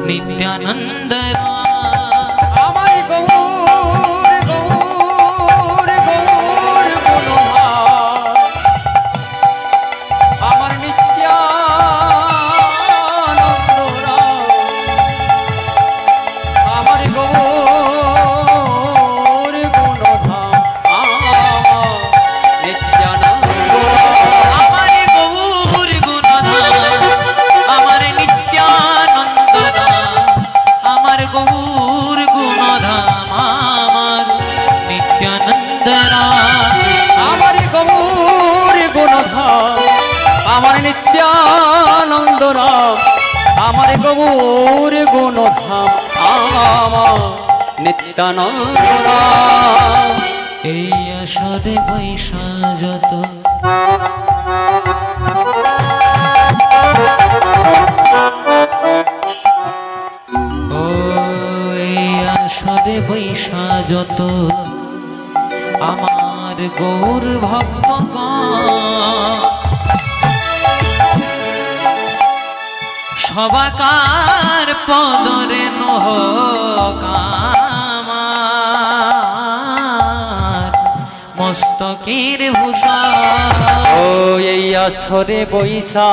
नित्यानंद नित्यानंद राम आमार गौर गुणधाम आमार नित्यानंद राम এই আসরে বৈশা যত ও এই আসরে বৈশা যত আমার গৌর ভক্তগণ সবাকার পদরে নহক আমার মস্তকের ভূষণ ও এই আসরে বৈশা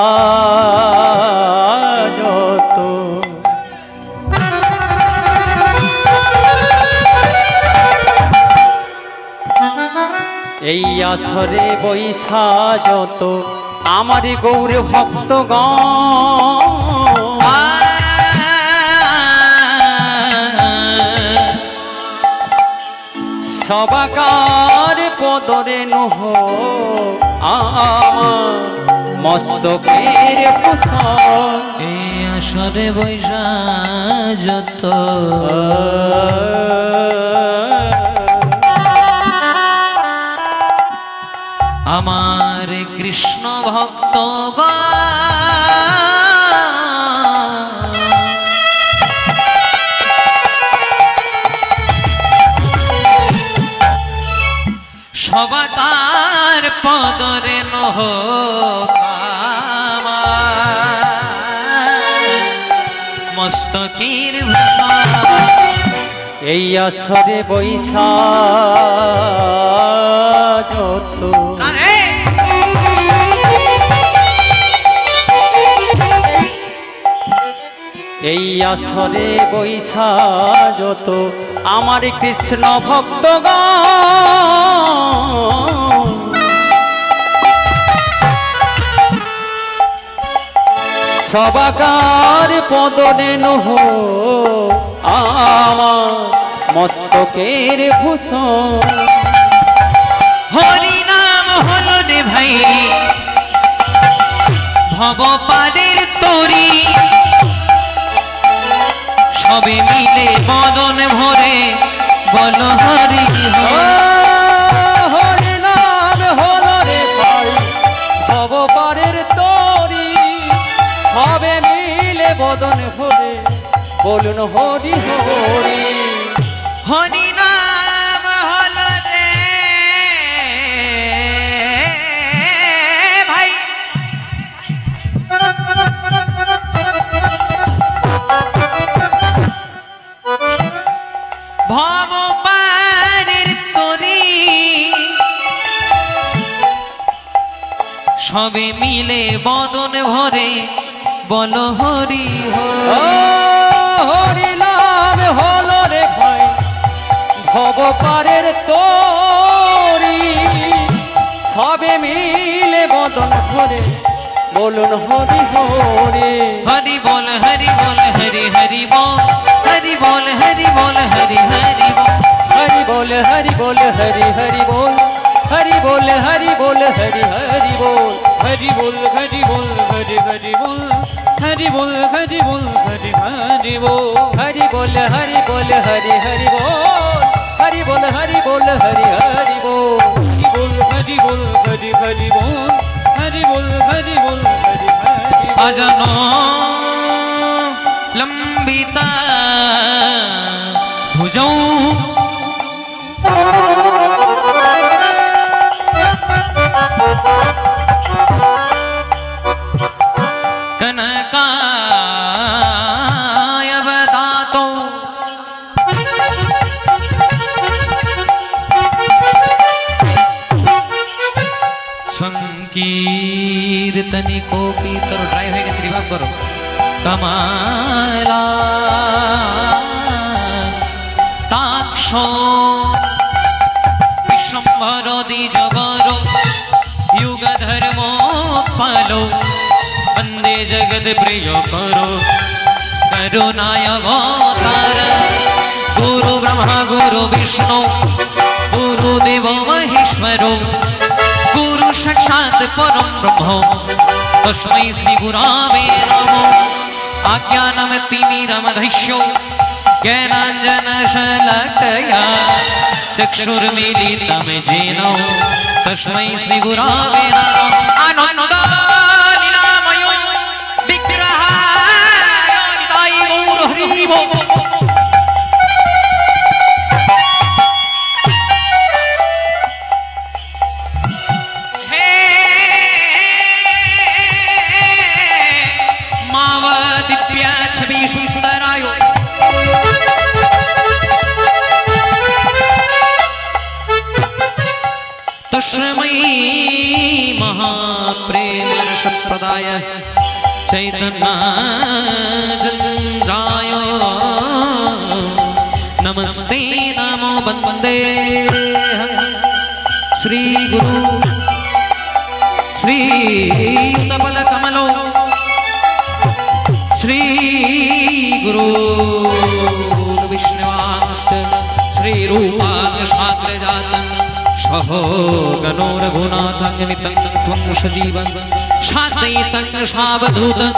যত এই আসরে বৈশা যত আমার গৌর ভক্তগণ সবাকার পদরে নহ আমার মস্তকের ভূষণ এই আসরে বৈশা যত আমার কৃষ্ণ ভক্তগণ সবাকার পদরে নহক আমার মস্তকের ভূষণ এই আসরে বৈশা যত এই আসরে বৈশা যত আমার কৃষ্ণ ভক্তগণ সবাকার পদরে নহ আমার মস্তকের ভূষণ হরি নাম হলো রে ভাই ভবপাদের তরি সবে মিলে বদন ভরে বল হরি হরি নাম হলো রে ভাই ভবপাদের তরি সবে মিলে বদন ভরে বলুন হরি হরি হরি নাম হলো রে ভাই ভবপারের তরি সবে মিলে বদন ভরে বল হরি হরি নাম হলো রে ভাই ভবপারের তরি হরে বলুন হরি হরে हरि बोल हरि बोल हरि हरि बोल हरि बोल हरि बोल हरि हरि बोल हरि बोल हरि बोल हरि हरि बोल हरि बोल हरि बोल हरि हरि बोल हरि बोल हरि बोल हरि हरि बोल हरि बोल हरि बोल हरि हरि बोल हरि बोल हरि बोल हरि हरि बोल हरि बोल हरि बोल हरि हरि बोल हरि बोल हरि हरि बोल हरि बोल हरि बोल हरि हरि अजनो लंबिता भुजौ कनकाय बदातो संकीर्तनी कोपी तरो ड्राई হয়ে গেছে রিভাইভ করো कमला ताक्ष विश्वम्भर द्विजवर युग धर्म पालो वंदे जगत प्रिय करो करुणाय अवतार गुरु ब्रह्मा गुरु विष्णु गुरुदेव महेश्वरो गुरु साक्षात् परम ब्रह्म तस्मै श्री गुरवे नमः आज्ञानमतिमिरमधैष्यो ज्ञानाञ्जनशलाकया चक्षुर्मीलितं येन तस्मै श्री गुरवे नमः आनन्दलीलामयो विग्रहाय निताय गौर हरि बोल सुंदरायो तस्मै महाप्रेम रसप्रदाय चैतन्यचन्द्राय नमस्ते नमो वन्दे श्री गुरु श्रीयुतपदकमलो श्री गुरु विष्णुवांश श्री रूपांग शाग्रजातं सहो गणो रघुनाथं नितं त्वं सजीवं शाद्वैतं सावधूतं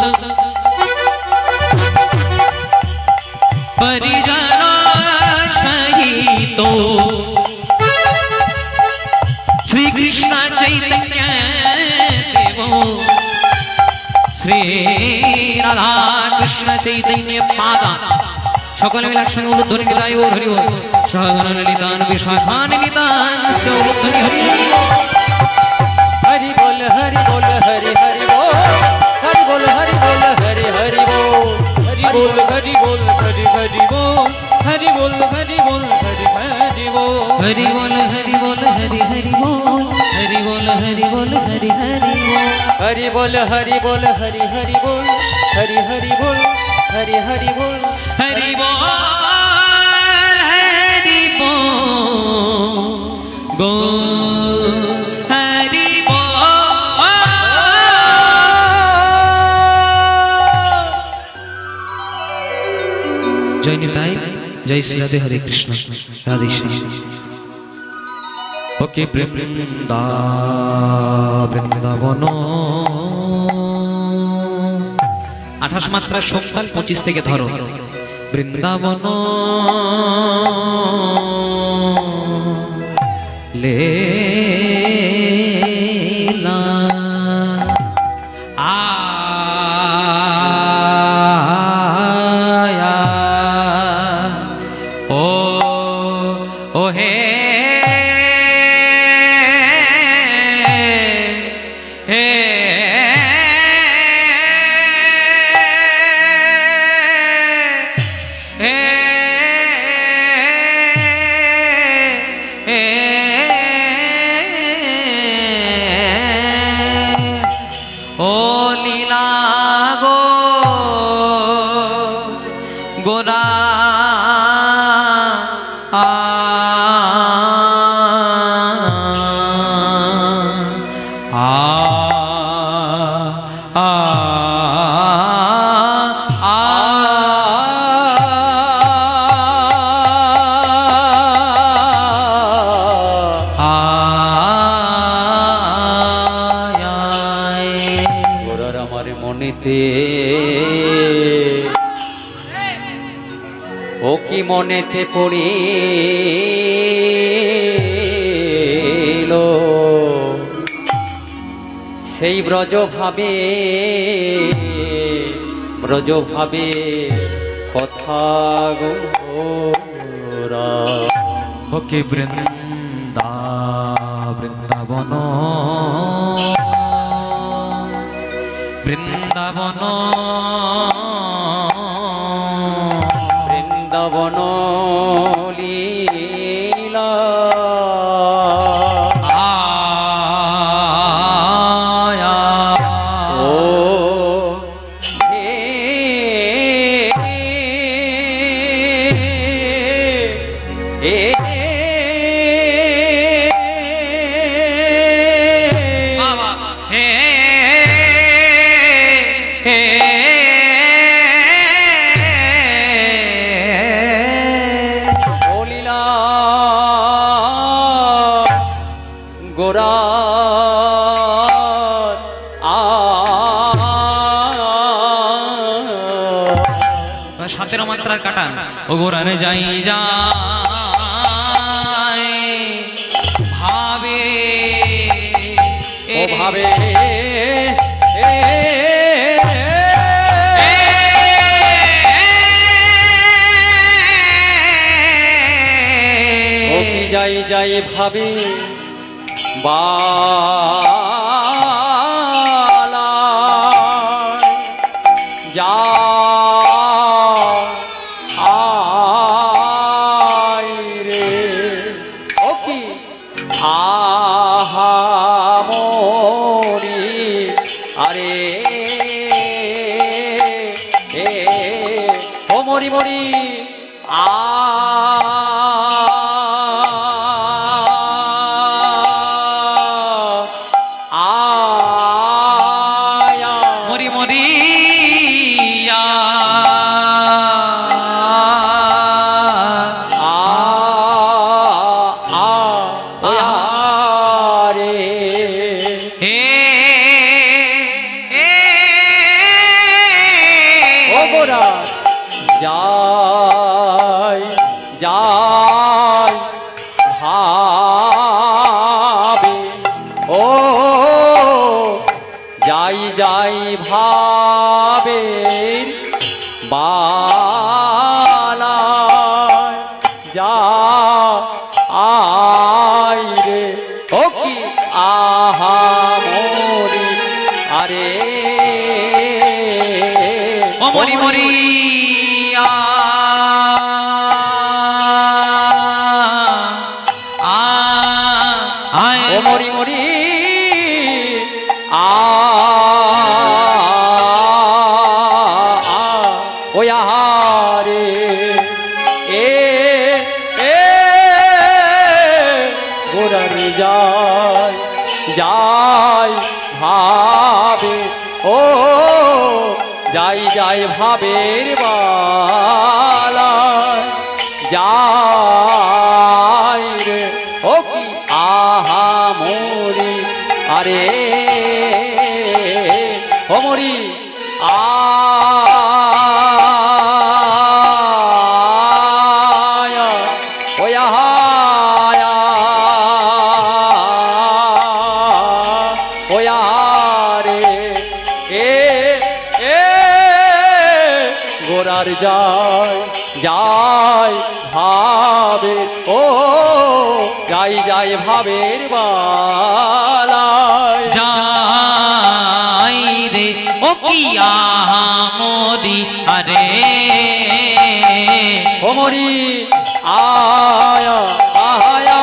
परिजना सहितो श्री कृष्ण चैतन्य देवो श्री राधा कृष्ण चैतन्य पादा सकल मिला संग उलुध्वनि निताय गौर हरि बोल सहगण ललितान विशाखान नितान से उलुध्वनि हरि हरि बोल हरि बोल हरि हरि बोल हरि बोल हरि बोल हरि हरि बोल हरि बोल हरि बोल हरि हरि बोल हरि बोल हरि बोल हरि हरि बोल हरि बोल हरि बोल हरि हरि बोल हरि बोल हरि बोल हरि हरि बोल हरि बोल हरि बोल हरि हरि बोल हरि हरि बोल हरि हरि बोल हरि बोल हरि बोल गो हरि बोल जय निताई जय श्री राधे हरे कृष्ण राधे श्याम ओके বৃন্দাবন 28 মাত্রা সপ্তাহ 25 থেকে ধরো বৃন্দাবন লীলা आया ओ हे हे हे हे মনেতে পড়িল সেই ব্রজ ভাবে কথা গোরা ওকে বৃন্দাবন বৃন্দাবন বৃন্দাবন লীলা ও হে গোরা সাতেরো মাত্রার কাটান ও গোরারে যাই যাই ভাবে ও ভাবে ও কি যাই যাই ভাবে বালা যা আয় রে ও কি আহা মরি আরে ও মরি মরি মরি মরি যাই যাই ভাবে ও যাই যাই ভাবে বালা যা আই রে ও কি আহা মরি আরে ও মরি মরি ও মরি মরি ও আহারে গোরারে যায় যায় ভাবে ও যাই যাই ভাবের বালা যাই রে ও কি আহা মরি আরে ও মরি আয়া ও আহায়া ও আরে গোরার যায় যায় ভাবে ও যাই যাই ভাবের বালায় যাই রে ও কি আহা মরি আরে ও মরি আয়া আয়া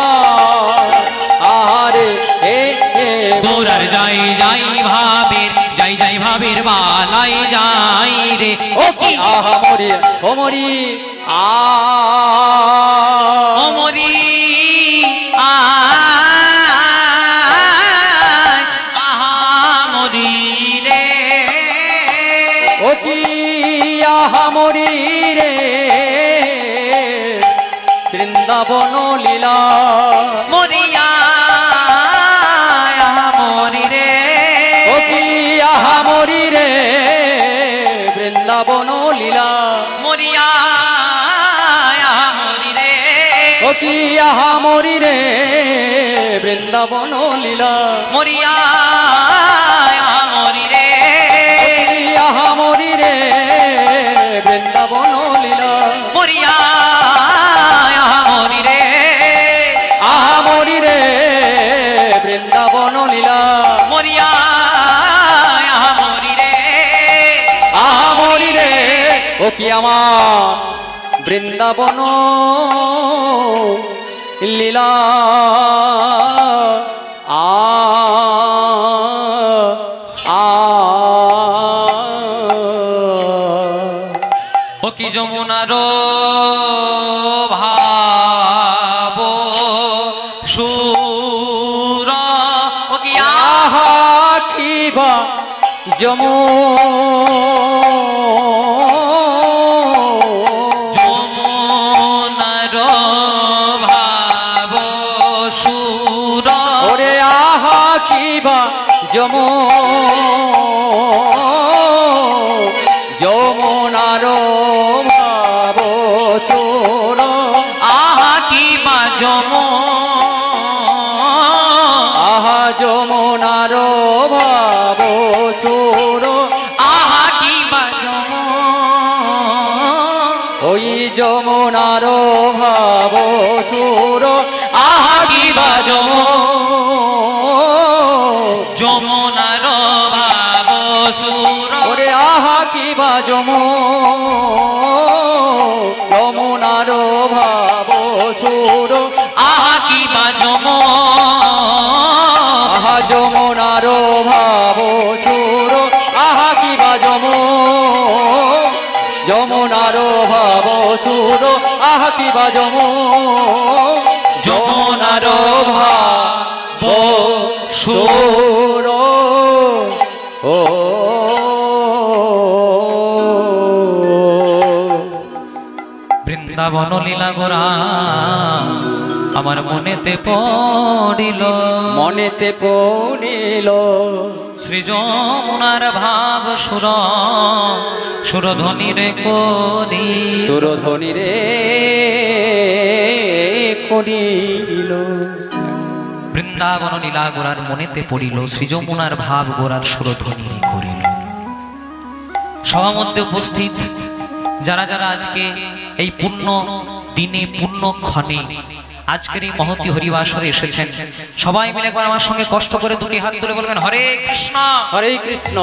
আরে গোরার যাই যাই ভাবের বালাই যাই রে ও কি আহা মরি ও মরি ও মরি আহা মরি রে ও কি আহা মরি রে বৃন্দাবন লীলা মরিয়া মরি রে ও কি আহা মরি রে বৃন্দাবন লীলা মরিয়া মরি রে বৃন্দাবন লীলা মরিয়া মরি রে আহা মরি রে বৃন্দাবন লীলা মরিয়া মরি রে আহা মরি রে বৃন্দাবন লীলা মরিয়া মরি রে আহা মরি রে ও কি আমার বৃন্দাবন লীলা আ আ ও কি যমুনার ভাব সুর ও কি আহা কি বা যমুনার ভাব সুর ওরে আহা কি বা যমুনার ভাব সুর আহা কি বা আহা যমুনার ভাব সুর আহা কি বা ওই যমুনার ভাব সুর আহা কি বা যমুনার ভাব সুর ওরে আহা কি বা যমুনার ভাব সুর আহা কি বা আহা যমুনার ভাব সুর আহা কি বা যমুনার ভাব সুর আহা কি বা যমুনার ভাব সুর সুর ও বৃন্দাবন লীলা গোরা আমার মনেতে পড়িল মনেতে পড়িল শ্রী যমুনার ভাব সুর সুরধ্বনি রে করি সুরধ্বনি রে করিল বৃন্দাবন লীলা গোরার মনেতে পড়িল শ্রী যমুনার ভাব গোরার সুরধ্বনি রে করিল। সবার মধ্যে উপস্থিত যারা যারা আজকে এই পুণ্য দিনে পুণ্য ক্ষণে আজকের এই মহতি হরিবাসরে এসেছেন সবাই মিলে একবার আমার সঙ্গে কষ্ট করে দুটি হাত তুলে বলবেন হরে কৃষ্ণ হরে কৃষ্ণ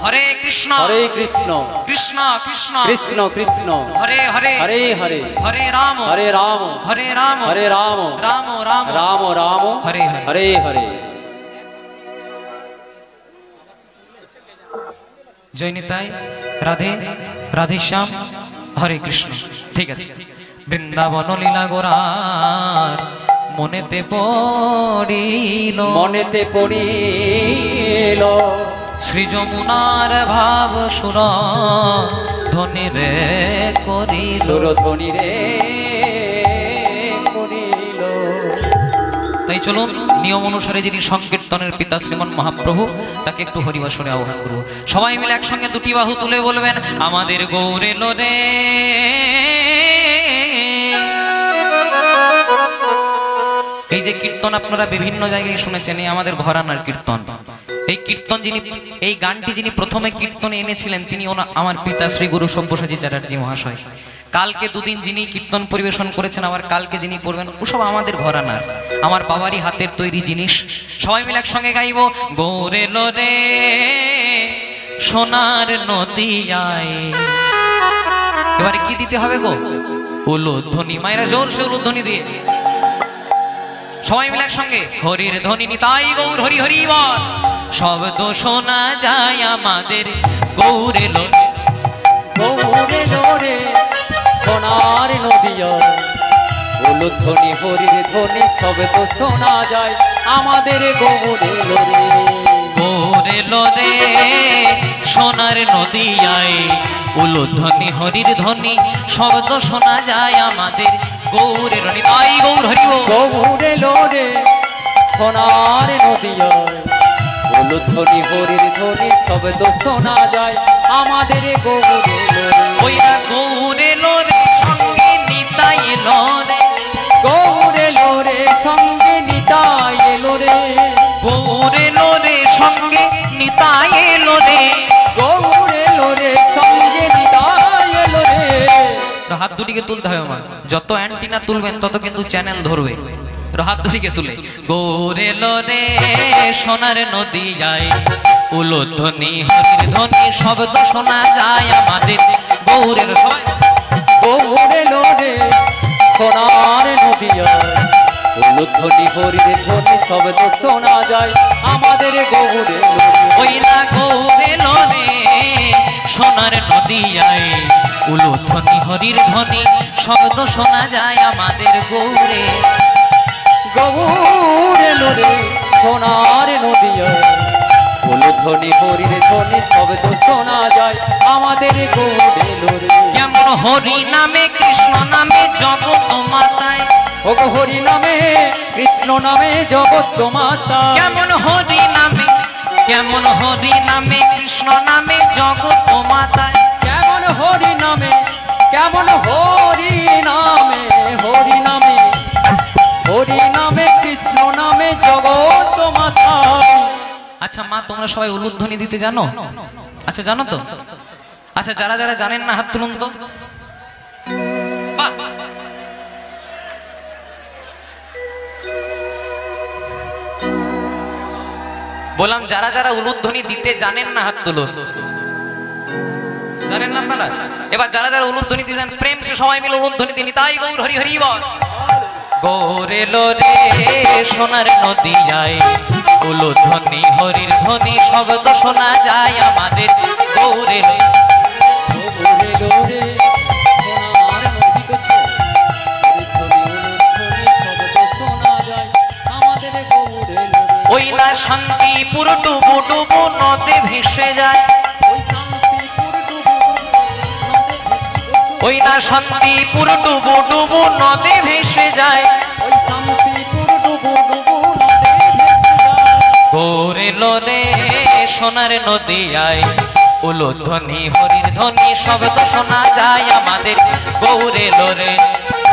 হরে কৃষ্ণ হরে কৃষ্ণ কৃষ্ণ কৃষ্ণ কৃষ্ণ কৃষ্ণ হরে হরে হরে হরে হরে রাম হরে রাম হরে রাম হরে রাম রাম রাম রাম রাম হরে হরে হরে হরে জয়নিতাই রাধে রাধেশ্যাম হরে কৃষ্ণ। ঠিক আছে, বৃন্দাবন লীলা গোরার মনেতে পড়িল মনেতে পড়িল শ্রী যমুনার ভাব সুর ধ্বনি রে করিল। সুরধ্বনি রে করিল তাই চলুন নিয়ম অনুসারে যিনি সংকীর্তনের পিতা শ্রীমন মহাপ্রভু তাকে একটু হরিবাসরে আহ্বান করব। সবাই মিলে একসঙ্গে দুটি বাহু তুলে বলবেন আমাদের গৌরে লোরে। এই যে কীর্তন আপনারা বিভিন্ন জায়গায় শুনেছেন, এই আমাদের ঘরানার কীর্তন। এই কীর্তন যিনি, এই গানটি যিনি প্রথমে কীর্তনে এনেছিলেন তিনি আমার পিতা শ্রী গুরু সব্যসাচী চ্যাটার্জি মহাশয়। কালকে দুদিন যিনি কীর্তন পরিবেশন করেছেন, আবার কালকে যিনি পড়বেন, ওসব আমাদের ঘরানার, আমার বাবারই হাতের তৈরি জিনিস। সবাই মিলে একসঙ্গে গাইব গৌরে লোরে সোনার নদিয়ায়। এবারে কি দিতে হবে গো? উলুধ্বনি। মায়েরা জোর সে উলুধ্বনি দিয়ে সবাই মিলে একসঙ্গে হরির ধ্বনি নিতাই গৌর হরি হরি বল। শব্দ শোনা যায় আমাদের গৌরে লোরে। গৌরে লোরে সোনার নদিয়া উলুধ্বনি হরির ধ্বনি সবে তো শোনা যায় আমাদের গৌরে লোরে। গৌরে লোরে সোনার নদিয়ায় উলুধ্বনি হরির ধ্বনি শব্দ শোনা যায় আমাদের গৌরে লোরে। তাই গৌর হরি বল। গৌরে লোরে সোনার নদিয়া উলুধ্বনি হরির ধ্বনি সবে তো শোনা যায় আমাদের গৌরে লোরে। ওইরা গৌরে লোরে সঙ্গে নিতাই লোরে। গৌরে লোরে হাত দুটিকে তুলতে হবে মা, যত অ্যান্টিনা তুলবেন তত কিন্তু চ্যানেল ধরবে। তো হাত দুটিকে তুলে গৌরে লোরে সোনার নদী যায়, উলুধ্বনি হরির ধ্বনি শব্দ শোনা যায় আমাদের গৌরের। সবাই গৌরে লোরে সোনার নদিয়ায়, উলুধ্বনি হরির ধ্বনি শব্দ শোনা যায় আমাদের গৌরে লোরে। ওই না গৌরে লোরে সোনার নদী যায়, উলুধ্বনি হরির ধ্বনি শব্দ শোনা যায় আমাদের গৌরে। গৌরে লোরে সোনার নদিয়ায়, উলুধ্বনি হরির ধ্বনি শব্দ শোনা যায় আমাদের গৌরে লোরে। কেমন হরি নামে কৃষ্ণ নামে জগৎ মাতায়, ও গো হরি নামে কৃষ্ণ নামে জগৎ মাতা। কেমন হরি নামে, কেমন হরি নামে কৃষ্ণ নামে জগৎ মাতায়। কেমন হরি নামে, কেমন হরি নামে, হরি নামে, হরি নামে কৃষ্ণ নামে জগৎ মাতা। আচ্ছা মা, তোমরা সবাই উলুধ্বনি দিতে জানো? আচ্ছা জানো তো? আচ্ছা যারা যারা জানেন না হাত তুলুন তো। বাহ! বললাম যারা যারা উলুধ্বনি দিতে জানেন না হাত তুলুন। জানেন না আপনারা? এবার যারা যারা উলুধ্বনি দিতে জানেন প্রেম সে সবাই মিলে উলুধ্বনি দিন। তাই গৌর হরি হরি বল। গৌরে লোরে সোনার নদী যায়, উলুধ্বনি হরির ধ্বনি শব্দ শোনা যায় আমাদের গৌরে লোরে। গৌরে লোরে সোনার নদী গো, উলুধ্বনি শব্দ শোনা যায় আমাদের গৌরে লোরে। ওই না শান্তিপুর ডুবু ডুবু নদে ভেসে যায়, ওই শান্তিপুর ডুবু নদে ভেসে গো, ওই না শান্তিপুর ডুবু ডুবু নদে ভেসে যায়। ওই শান্তিপুর ডুবু ডুবু নদে ভেসে যায়। গৌরে লোরে সোনার নদী যায়, উলুধ্বনি হরির ধ্বনি শব্দ শোনা যায় আমাদের গৌরে লোরে।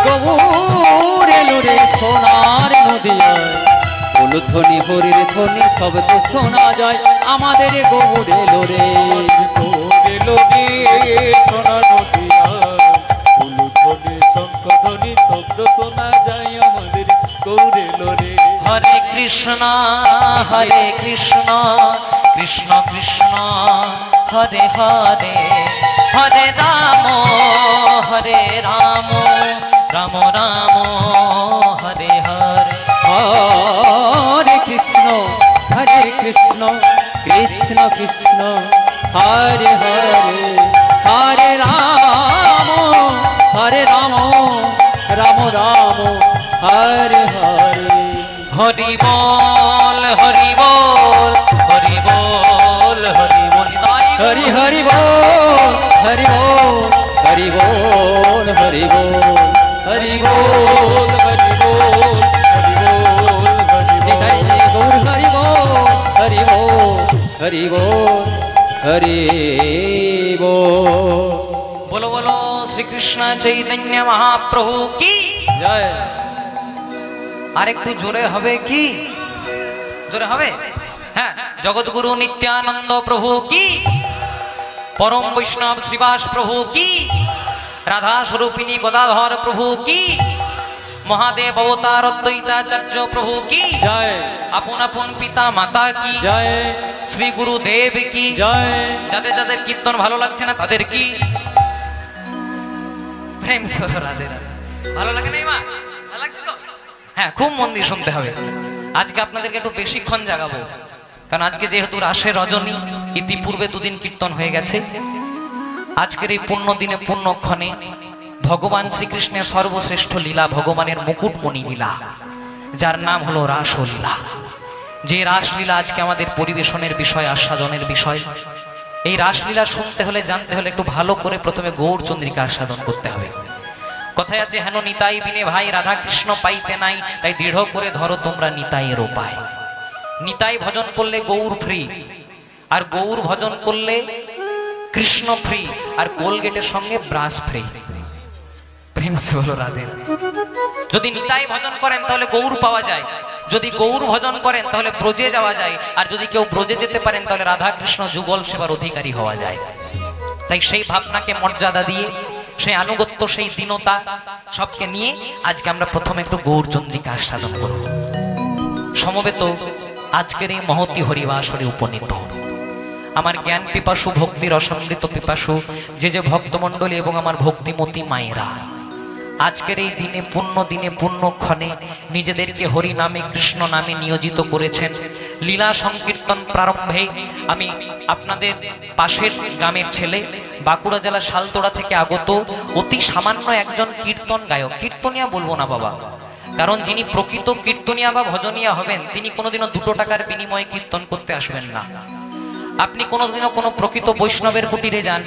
গৌরে লোরে সোনার নদিয়ায়, উলুধ্বনি হরির ধ্বনি শব্দ শোনা যায় আমাদের গৌরে লোরে। গৌরে লোরে সোনার নদিয়ায়, উলুধ্বনি শঙ্খধ্বনি শব্দ শোনা যায় আমাদের গৌরে লোরে। হরে কৃষ্ণ হরে কৃষ্ণ কৃষ্ণ কৃষ্ণ হরে হরে, হরে রাম হরে রাম রাম রাম হরে হরে। হরে কৃষ্ণ কৃষ্ণ কৃষ্ণ কৃষ্ণ হরে হরে, হরে রাম রাম রাম রাম হরে হরে। হরি বল হরি বল হরি বল হরি বল। হরি হরি বল হরি বল হরি বল হরি বল হরি বল হরি বল হরি বল হরি নিতাই গৌর হরি বল হরি বল হরি বল হরি বল। বলো বলো শ্রীকৃষ্ণ চৈতন্য মহাপ্রভু কি জয়। আর একটু জোরে হবে কি? জোরে হবে? হ্যাঁ। জগৎগুরু নিত্যানন্দ প্রভু কি, পরম বৈষ্ণব শ্রীবাস প্রভু কি, রাধা স্বরূপিনী গদাধর প্রভু কি, মহাদেব অবতার অদ্বৈতাচার্য প্রভু কি, জয় আপন আপন পিতা মাতা কি, জয় শ্রী গুরুদেব কি, জয়। যাদের যাদের কীর্তন ভালো লাগছে না তাদের কি প্রেম সহ রাধে রাধে। ভালো লাগে নাই মা? ভালো লাগছে তো? হ্যাঁ, খুব মন দিয়ে শুনতে হবে। আজকে আপনাদেরকে একটু বেশিক্ষণ জাগাবো, কারণ আজকে যেহেতু রাসের রজনী, ইতিপূর্বে দুদিন কীর্তন হয়ে গেছে। আজকের এই পুণ্য দিনে পুণ্যক্ষণে ভগবান শ্রীকৃষ্ণের সর্বশ্রেষ্ঠ লীলা, ভগবানের মুকুটমণি লীলা, যার নাম হলো রাসলীলা। যে রাসলীলা আজকে আমাদের পরিবেশনের বিষয়, আস্বাদনের বিষয়। এই রাসলীলা শুনতে হলে, জানতে হলে একটু ভালো করে প্রথমে গৌরচন্দ্রিকা আস্বাদন করতে হবে। কথায় আছে, হেন নিতাই বিনে ভাই রাধা কৃষ্ণ পাইতে নাই, তাই দৃঢ় করে ধরো তোমরা নিতাইয়ের উপায়। নিতাই ভজন করলে গৌর ফ্রি, আর গৌর ভজন করলে কৃষ্ণ ফ্রি, আর কোলগেটের সঙ্গে ব্রাশ ফ্রি। প্রেম সে বলো রাধে। যদি নিতাই ভজন করেন তাহলে গৌর পাওয়া যায়, যদি গৌর ভজন করেন তাহলে ব্রজে যাওয়া যায়, আর যদি কেউ ব্রজে যেতে পারেন তাহলে রাধা কৃষ্ণ যুগল সেবার অধিকারী হওয়া যায়। তাই সেই ভাবনাকে মর্যাদা দিয়ে, সেই আনুগত্য, সেই দীনতা সবকে নিয়ে আজকে আমরা প্রথমে একটু গৌরচন্দ্রিকা আস্বাদন করব। সমবেত আজকের এই মহতি হরিবাসরে উপনীত আমার জ্ঞান পিপাসু, ভক্তির অসমৃত পিপাসু যে যে ভক্তমণ্ডলী এবং আমার ভক্তিমতী মায়েরা, আজকের এই দিনে পুণ্যক্ষণে নিজেদেরকে হরি নামে, কৃষ্ণ নামে নিয়োজিত করেছেন। লীলা সংকীর্তন প্রারম্ভে আমি আপনাদের পাশের গ্রামের ছেলে, বাঁকুড়া জেলা শালতোড়া থেকে আগত অতি সামান্য একজন কীর্তন গায়ক, কীর্তনিয়া বলবো না বাবা, কারণ যিনি প্রকৃত কীর্তনিয়া বা ভজনিয়া হবেন তিনি কোনোদিনও 2 টাকার বিনিময়ে কীর্তন করতে আসবেন না। আপনি কোনোদিনও কোনো প্রকৃত বৈষ্ণবের কুটিরে যান,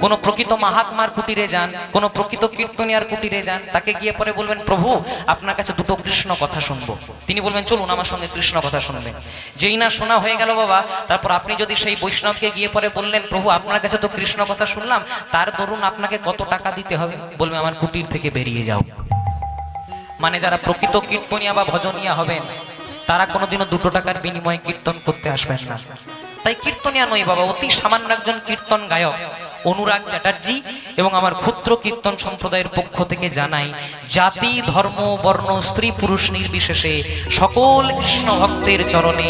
কোনো প্রকৃত মাহাত্মার কুটিরে যান, কোনো প্রকৃত কীর্তনিয়ার কুটিরে যান, তাকে গিয়ে পরে বলবেন প্রভু আপনার কাছে 2টো কৃষ্ণ কথা শুনবো, তিনি বলবেন চলুন আমার সঙ্গে কৃষ্ণ কথা শুনবেন। যেই না শোনা হয়ে গেল বাবা, তারপর আপনি যদি সেই বৈষ্ণবকে গিয়ে পরে বললেন প্রভু আপনার কাছে তো কৃষ্ণ কথা শুনলাম, তার দরুন আপনাকে কত টাকা দিতে হবে, বলবে আমার কুটির থেকে বেরিয়ে যাও। মানে যারা প্রকৃত কীর্তনিয়া বা ভজনিয়া হবেন তারা কোনোদিনও 2 টাকার বিনিময়ে কীর্তন করতে আসবেন না। তাই কীর্তনিয়া নই বাবা, অতি সামান্য একজন কীর্তন গায়ক অনুরাগ চ্যাটার্জি এবং আমার ক্ষুদ্র কীর্তন সম্প্রদায়ের পক্ষ থেকে জানাই জাতি, ধর্ম, বর্ণ, স্ত্রী পুরুষ নির্বিশেষে সকল কৃষ্ণ ভক্তের চরণে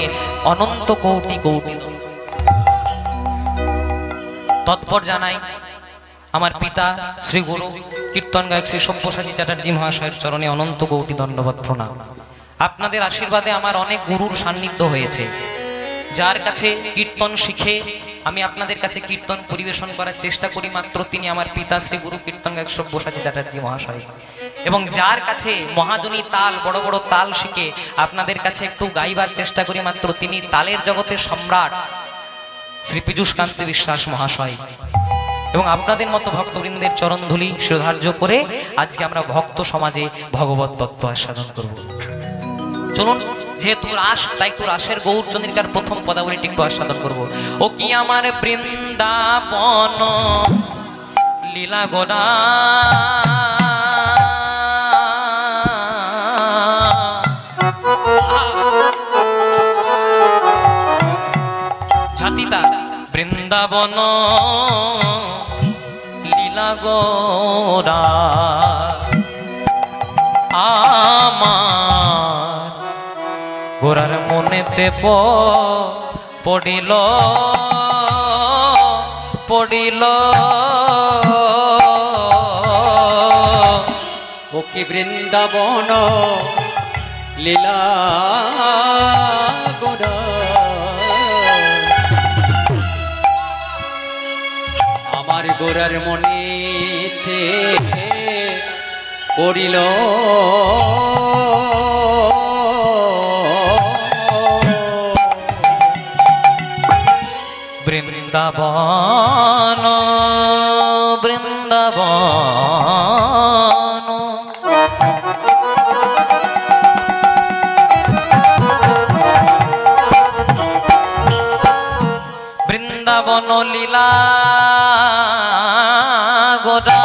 অনন্ত কোটি কোটি তৎপর জানাই আমার পিতা শ্রী গুরু কীর্তন গায়ক শ্রী সব্যসাচী চ্যাটার্জি মহাশয়ের চরণে অনন্ত কোটি দণ্ডবত প্রণাম। আপনাদের আশীর্বাদে আমার অনেক গুরুর সান্নিধ্য হয়েছে, যার কাছে কীর্তন শিখে আমি আপনাদের কাছে কীর্তন পরিবেশন করার চেষ্টা করি মাত্র তিনি আমার পিতা শ্রী গুরু কীর্তন গায়ক সব্যসাচী চ্যাটার্জি মহাশয়, এবং যার কাছে মহাজনী তাল, বড় বড় তাল শিখে আপনাদের কাছে একটু গাইবার চেষ্টা করি মাত্র তিনি তালের জগতের সম্রাট শ্রী পীযূষ কান্তি বিশ্বাস মহাশয়। এবং আপনাদের মতো ভক্তবৃন্দের চরণধুলি শিরোধার্য করে আজকে আমরা ভক্ত সমাজে ভগবত তত্ত্ব আস্বাদন করব। চলুন, যেহেতু রাস, তাই একটু রাসের গৌরচন্দ্রিকার প্রথম পদাবলীটি একটু আস্বাদন করব। ও কি আমার বৃন্দাবন লীলা গোড়া, ঝাতিতা বৃন্দাবন লীলা গোড়া আমার গোরার মনেতে পড়িল ও কি বৃন্দাবন লীলা গোড়া, আমার গোরার মনেতে পড়িল বৃন্দাবন বৃন্দাবন বৃন্দাবন লীলা গোড়া,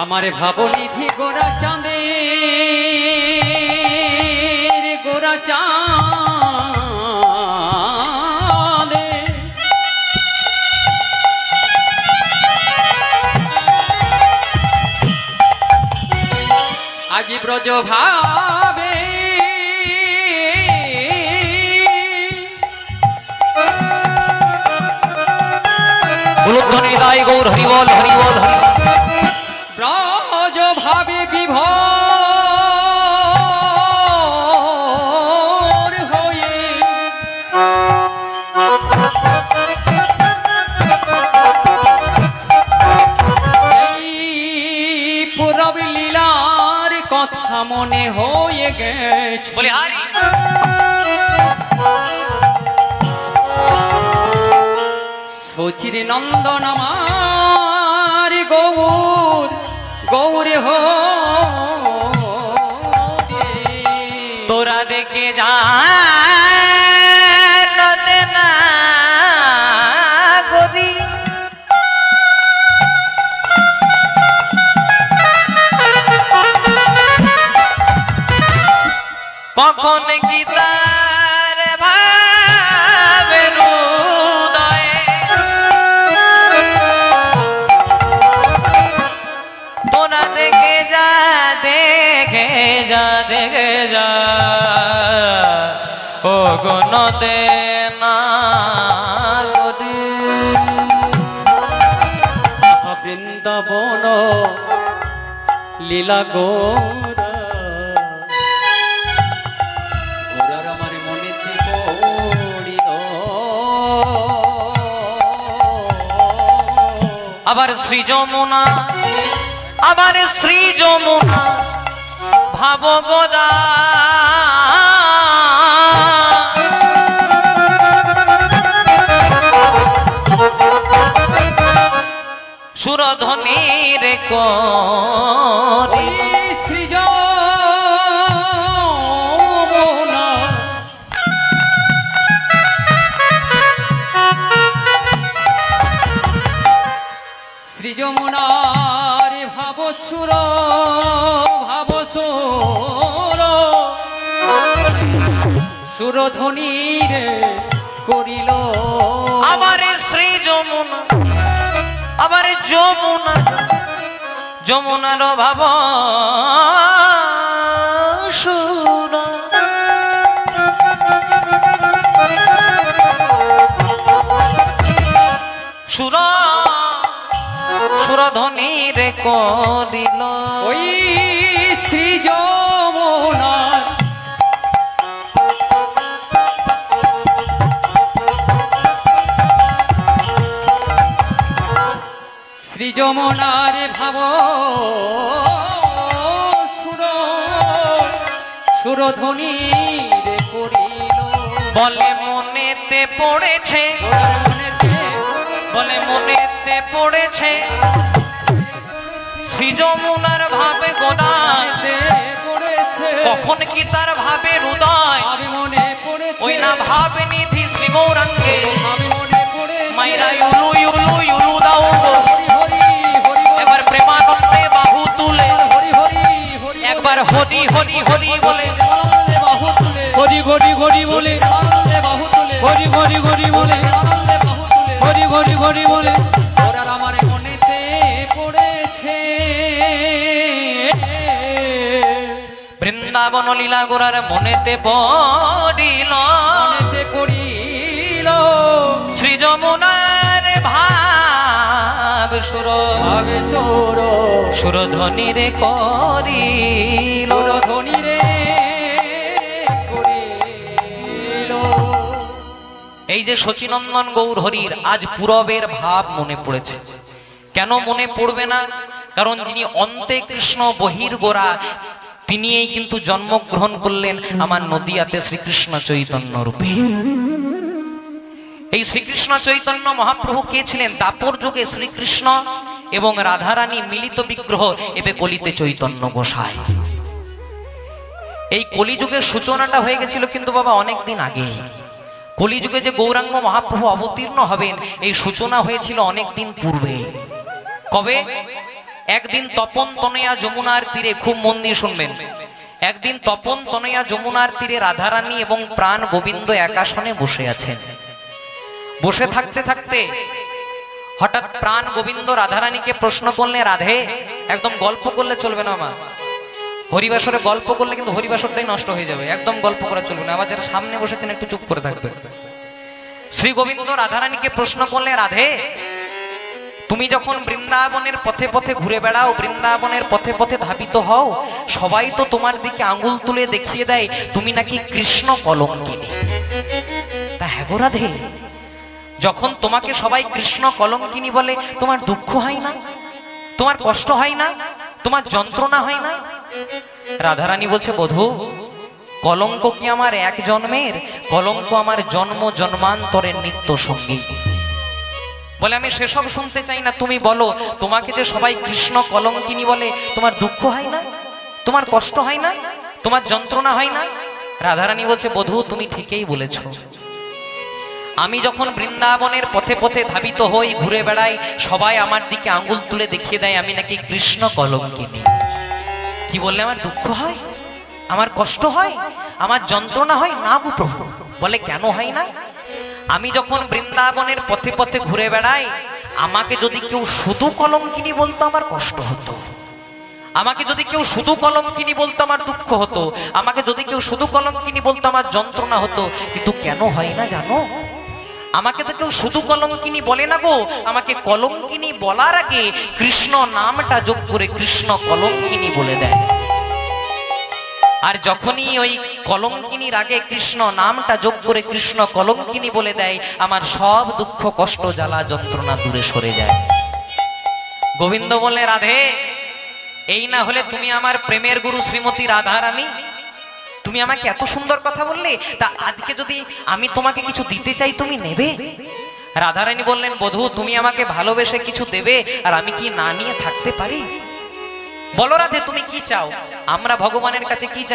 আমার ভাবনিধি গোরা চাঁদের গোরা চাঁদে, আজি ব্রজ ভাবে উলুধ্বনি দায় গৌর হরিবল হরিবল হরি, ব্রজ ভাবে বিভোর হয়ে এই পুরব লীলার কথা মনে হয়ে গেছে, বলে হারি সচির নন্দন আমার গৌর গৌর হো তোরা দেখে যা না গরি, কখন গীতার ভাই যায় ও গনতে না গদি বৃন্দাবন লীলা গোরা গোরার আমার মনেতে পড়িল আবার শ্রী যমুনা আবার শ্রী যমুনা ভাব গোদা সুরধ্বনির করি শ্রী যমুনা শ্রী যমুনার ভাবসুর সুরধ্বনির করিল আবার শ্রী যমুনা আবার যমুনা যমুনার ভাব সুর সুর সুরধ্বনির করিল ওই শ্রী যমুনার শ্রী যমুনার ভাব সুরধ্বনির করিল বলে মনেতে পড়েছে বলে মনেতে পড়েছে শ্রী যমুনার ভাবে গোদায় পড়েছে কখন কি তার ভাবে হৃদয় আমি মনে পড়েছে ওই না ভাবে নিধি শ্রী গৌরাঙ্গে আমি মনে পড়েছে মাইরা ইউলু ইউলু ইউলু দাও গো। হরি হরি হরি একবার প্রেমানন্দে বাহু তুলে হরি হরি হরি একবার হরি হরি হরি বলে আনন্দে বাহু তুলে হরি ঘড়ি ঘড়ি বলে আনন্দে বাহু তুলে হরি ঘড়ি ঘড়ি বলে আনন্দে বাহু তুলে হরি ঘড়ি ঘড়ি বলে ওরা আমার মনেতে পড়েছে বৃন্দাবন লীলা গোরার মনেতে পড়িল মনেতে পড়িল শ্রী যমুনার ভাব সুর ভাবে সৌর সুরধ্বনির করিল সুরধ্বনি রে করিল এই যে শচীনন্দন গৌর হরির আজ পূরবের ভাব মনে পড়েছে। কেন মনে পড়বে না? কারণ যিনি অন্তে কৃষ্ণ বহির গোরা তিনি এই কিন্তু জন্মগ্রহণ করলেন আমার নদিয়াতে শ্রীকৃষ্ণ চৈতন্য রূপে। এই শ্রীকৃষ্ণ চৈতন্য মহাপ্রভু কে ছিলেন? দাপর যুগে শ্রীকৃষ্ণ এবং রাধারানী মিলিত বিগ্রহ, এবে কলিতে চৈতন্য গোসাই। এই কলিযুগের সূচনাটা হয়ে গেছিল কিন্তু বাবা অনেক দিন আগে। কলিযুগে যে গৌরাঙ্গ মহাপ্রভু অবতীর্ণ হবেন এই সূচনা হয়েছিল অনেক দিন পূর্বে। কবে? একদিন তপন তনয়া যমুনার তীরে, খুব মন দিয়ে শুনবেন, একদিন তপন তনয়া যমুনার তীরে রাধারানী এবং প্রাণ গোবিন্দ একাসনে বসে আছেন। বসে থাকতে থাকতে হঠাৎ প্রাণ গোবিন্দ রাধারানীকে প্রশ্ন করলে, রাধে, একদম গল্প করলে চলবে না মা, হরিবাসরে গল্প করলে কিন্তু হরিবাসরটাই নষ্ট হয়ে যাবে, একদম গল্প করা চলবে না, আবার যারা সামনে বসেছেন একটু চুপ করে থাকবে। শ্রী গোবিন্দ রাধারানীকে প্রশ্ন করলে, রাধে, তুমি যখন বৃন্দাবনের পথে পথে ঘুরে বেড়াও, বৃন্দাবনের পথে পথে ধাবিত হও, সবাই তো তোমার দিকে আঙ্গুল তুলে দেখিয়ে দেয় তুমি নাকি কৃষ্ণ কলঙ্কিনী। তা হ্যাঁ গো রাধে, যখন তোমাকে সবাই কৃষ্ণ কলঙ্কিনী বলে তোমার দুঃখ হয় না? তোমার কষ্ট হয় না? তোমার যন্ত্রণা হয় না? রাধারানী বলছে, বধূ, কলঙ্ক কি আমার এক জন্মের? কলঙ্ক আমার জন্ম জন্মান্তরের নিত্য সঙ্গী। বলে আমি সেসব শুনতে চাই না, তুমি বলো, তোমাকে যে সবাই কৃষ্ণ কলঙ্কিনী বলে তোমার দুঃখ হয় না? তোমার কষ্ট হয় না? তোমার যন্ত্রণা হয় না? রাধারানী বলছে, বধূ, তুমি ঠিকই বলেছ। আমি যখন বৃন্দাবনের পথে পথে ধাবিত হই, ঘুরে বেড়াই, সবাই আমার দিকে আঙ্গুল তুলে দেখিয়ে দেয় আমি নাকি কৃষ্ণ কলঙ্কিনী। কি বললে আমার দুঃখ হয়? আমার কষ্ট হয়? আমার যন্ত্রণা হয়? না গো প্রভু। বলে কেন হয় না? আমি যখন বৃন্দাবনের পথে পথে ঘুরে বেড়াই, আমাকে যদি কেউ শুধু কলঙ্কিনী বলতো আমার কষ্ট হতো, আমাকে যদি কেউ শুধু কলঙ্কিনী বলতো আমার দুঃখ হতো, আমাকে যদি কেউ শুধু কলঙ্কিনী বলতো আমার যন্ত্রণা হতো। কিন্তু কেন হয় না জানো? আমাকে তো কেউ শুধু কলঙ্কিনী বলে না গো, আমাকে কলঙ্কিনী বলার আগে কৃষ্ণ নামটা যোগ করে কৃষ্ণ কলঙ্কিনী বলে দেয়। আর যখনই ওই কলঙ্কিনীর আগে কৃষ্ণ নামটা যোগ করে কৃষ্ণ কলঙ্কিনী বলে দেয়, আমার সব দুঃখ কষ্ট জ্বালা যন্ত্রণা দূরে সরে যায়। গোবিন্দ বলে, রাধে, এই না হলে তুমি আমার প্রেমের গুরু শ্রীমতী রাধা রানী, তুমি আমাকে এত সুন্দর কথা বললে, তা আজকে যদি আমি তোমাকে কিছু দিতে চাই তুমি নেবে? রাধারানী বললেন, বধূ তুমি আমাকে ভালোবেসে কিছু দেবে আর আমি কি না নিয়ে থাকতে পারি? বলো রাধে তুমি কি চাও? আমরা ভগবানের কাছে কি চাই?